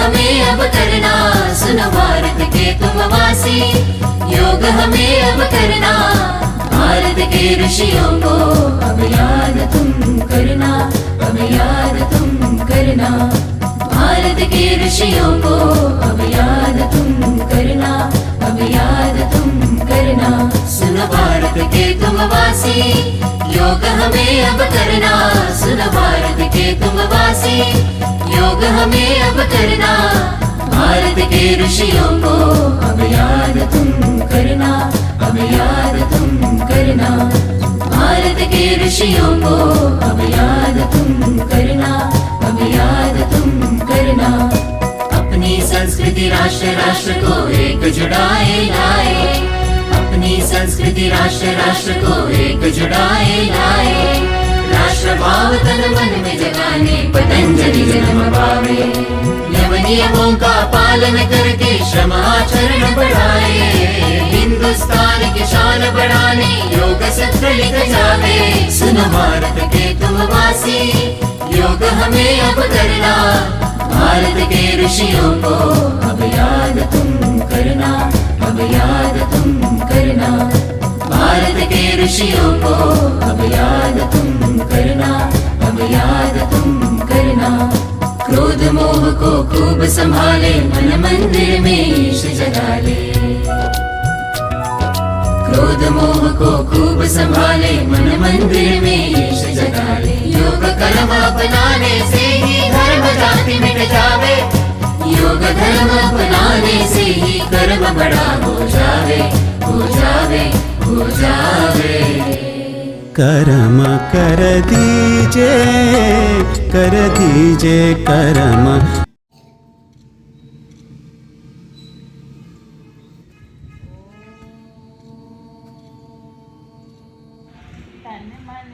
हमें अब करना, सुनो भारत के तुम वासी, योग हमें अब करना, भारत के ऋषियों को अब याद तुम करना, अब याद तुम करना, भारत के ऋषियों को अब याद तुम करना, अब याद तुम करना। सुनो भारत के तुम वासी, योग हमें अब करना, सुनो भारत के तुम वासी, योग हमें अब करना, भारत के ऋषियों को अब याद तुम करना, अब याद तुम करना, भारत के ऋषियों को अब याद तुम करना, अब याद तुम करना। अपनी संस्कृति राष्ट्र राष्ट्र को एक जुड़ाए लाए, अपनी संस्कृति राष्ट्र राष्ट्र को एक जुड़ाए लाए, राष्ट्र भाव तन मन में जगाने पतंजलि जन्म पावे, यम नियमों का पालन करके श्रम आचरण बढ़ाए, हिंदुस्तान की शान बढ़ाने योग सूत्र लिख जावे। सुनो भारत के तुम वासी, योग हमें अब करना, भारत के ऋषियों को अब याद तुम करना, अब याद तुम करना, भारत के ऋषियों को अब याद तुम करना, अब याद तुम करना। क्रोध मोह को खूब संभाले, मन मंदिर में ईश जगा ले, क्रोध मोह को खूब संभाले, मन मंदिर में ईश जगा ले, योग कर्म अपनाने से ही धर्म जाति मिट जावे, योग धर्म अपनाने से ही कर्म बड़ा हो जावे, हो जावे, हो जावे। कर्म कर दीजिए कर्म। तन मन